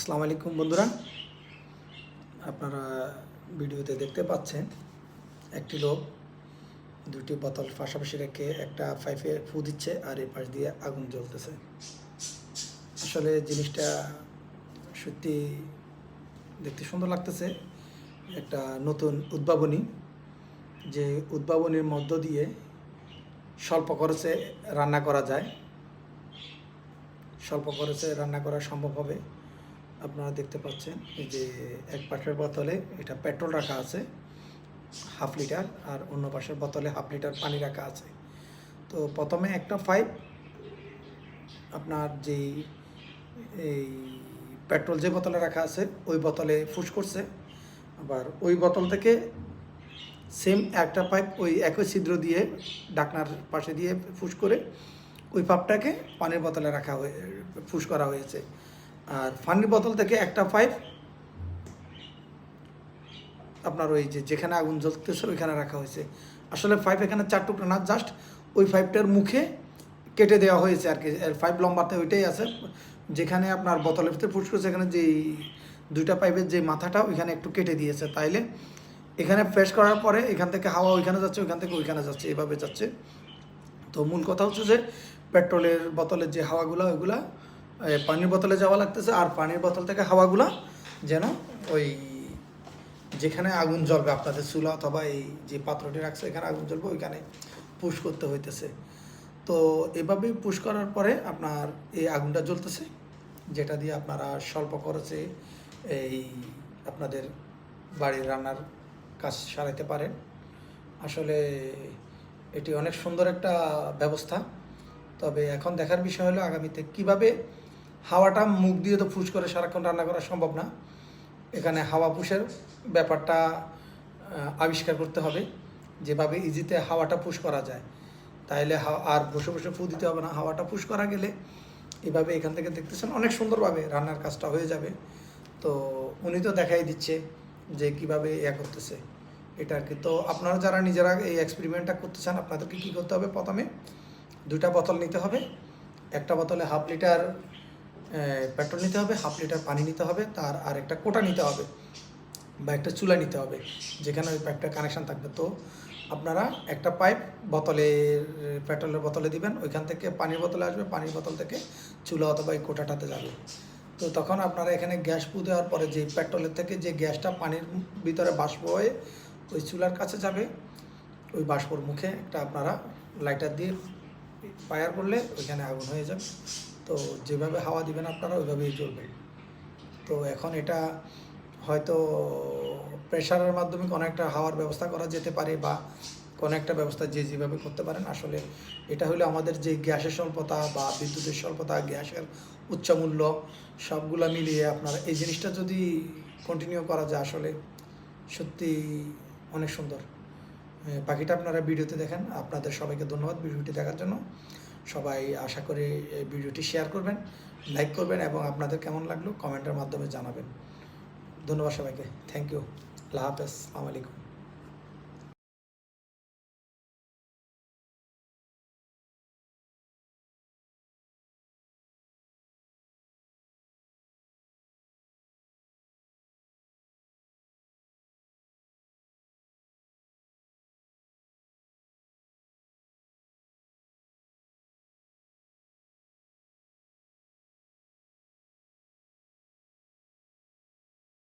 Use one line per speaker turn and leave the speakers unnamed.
আসসালামু আলাইকুম বন্ধুরা, আপনারা ভিডিওতে দেখতে পাচ্ছেন একটি লোক দুটি বোতল পাশাপাশি রেখে একটা পাইপে ফু দিচ্ছে আর এই পাশ দিয়ে আগুন জ্বলতেছে। আসলে জিনিসটা সত্যি দেখতে সুন্দর লাগতেছে। একটা নতুন উদ্ভাবনী, যে উদ্ভাবনীর মধ্য দিয়ে স্বল্প খরচে রান্না করা যায়, স্বল্প খরচে রান্না করা সম্ভব হবে। আপনারা দেখতে পাচ্ছেন এই যে এক পাশের বোতলে এটা পেট্রোল রাখা আছে 1/2 লিটার, আর অন্য পাশের বোতলে 1/2 লিটার পানি রাখা আছে। তো প্রথমে একটা পাইপ আপনার যেই এই পেট্রোল যে বোতলে রাখা আছে ওই বোতলে ফুস করছে, আবার ওই বোতল থেকে সেম একটা পাইপ ওই একই ছিদ্র দিয়ে ঢাকনার পাশে দিয়ে ফুস করে ওই পাইপটাকে পানির বোতলে রাখা হয়ে ফুস করা হয়েছে। আর পানির বোতল থেকে একটা পাইপ আপনার ওই যেখানে আগুন জ্বলতেছে ওইখানে রাখা হয়েছে। আসলে পাইপ এখানে 4 টুকরো না, জাস্ট ওই পাইপটার মুখে কেটে দেওয়া হয়েছে আর কি। পাইপ লম্বাতে ওইটাই আছে, যেখানে আপনার বোতলের ভিতরে ফুস করছে এখানে যেই দুইটা পাইপের যে মাথাটা ওইখানে একটু কেটে দিয়েছে, তাইলে এখানে প্রেস করার পরে এখান থেকে হাওয়া ওইখানে যাচ্ছে, ওইখান থেকে ওইখানে যাচ্ছে, এভাবে যাচ্ছে। তো মূল কথা হচ্ছে যে পেট্রোলের বোতলের যে হাওয়াগুলো ওইগুলা পানির বোতলে যাওয়া লাগতেছে, আর পানির বোতল থেকে হাওয়াগুলা যেন ওই যেখানে আগুন জ্বলবে আপনাদের চুলা অথবা এই যে পাত্রটি রাখছে এখানে আগুন জ্বলবে ওইখানে পুশ করতে হইতেছে। তো এভাবে পুশ করার পরে আপনার এই আগুনটা জ্বলতেছে, যেটা দিয়ে আপনারা স্বল্প খরচে এই আপনাদের বাড়ির রান্নার কাজ সারাইতে পারেন। আসলে এটি অনেক সুন্দর একটা ব্যবস্থা। তবে এখন দেখার বিষয় হলো আগামীতে কিভাবে হাওয়াটা মুখ দিয়ে তো ফুস করে সারাক্ষণ রান্না করা সম্ভব না, এখানে হাওয়া পুশের ব্যাপারটা আবিষ্কার করতে হবে, যেভাবে ইজিতে হাওয়াটা পুশ করা যায়। তাইলে আর বসে বসে ফু দিতে হবে না, হাওয়াটা পুশ করা গেলে এভাবে এখান থেকে দেখতেছেন অনেক সুন্দরভাবে রান্নার কাজটা হয়ে যাবে। তো উনি তো দেখাই দিচ্ছে যে কিভাবে করতেছে এটা আর কি। তো আপনারা যারা নিজেরা এই এক্সপেরিমেন্টটা করতে চান আপনাদেরকে কী করতে হবে, প্রথমে 2টা বোতল নিতে হবে। একটা বোতলে 1/2 লিটার পেট্রোল নিতে হবে, 1/2 লিটার পানি নিতে হবে, তার আর একটা কোটা নিতে হবে বা একটা চুলা নিতে হবে যেখানে ওই পাইপটা কানেকশান থাকবে। তো আপনারা একটা পাইপ বোতলের পেট্রোলের বোতলে দিবেন, ওইখান থেকে পানির বোতলে আসবে, পানির বোতল থেকে চুলা অথবা এই কোটাটাতে যাবে। তো তখন আপনারা এখানে গ্যাস পু দেওয়ার পরে যে পেট্রোলের থেকে যে গ্যাসটা পানির ভিতরে বাষ্প হয়ে ওই চুলার কাছে যাবে, ওই বাষ্পর মুখে একটা আপনারা লাইটার দিয়ে ফায়ার করলে ওইখানে আগুন হয়ে যাবে। তো যেভাবে হাওয়া দিবেন আপনারা ওইভাবেই জ্বলবে। তো এখন এটা হয়তো প্রেশারের মাধ্যমে কোনো একটা হাওয়ার ব্যবস্থা করা যেতে পারে বা কোনো একটা ব্যবস্থা যে যেভাবে করতে পারেন। আসলে এটা হলো আমাদের যে গ্যাসের স্বল্পতা বা বিদ্যুতের স্বল্পতা, গ্যাসের উচ্চ মূল্য সবগুলো মিলিয়ে আপনারা এই জিনিসটা যদি কন্টিনিউ করা যায় আসলে সত্যি অনেক সুন্দর। বাকিটা আপনারা ভিডিওতে দেখেন। আপনাদের সবাইকে ধন্যবাদ ভিডিওটি দেখার জন্য। সবাই আশা করি এই ভিডিওটি শেয়ার করবেন, লাইক করবেন এবং আপনাদের কেমন লাগলো কমেন্টের মাধ্যমে জানাবেন। ধন্যবাদ সবাইকে, থ্যাংক ইউ, আল্লাহ হাফেজ, আসসালামু আলাইকুম।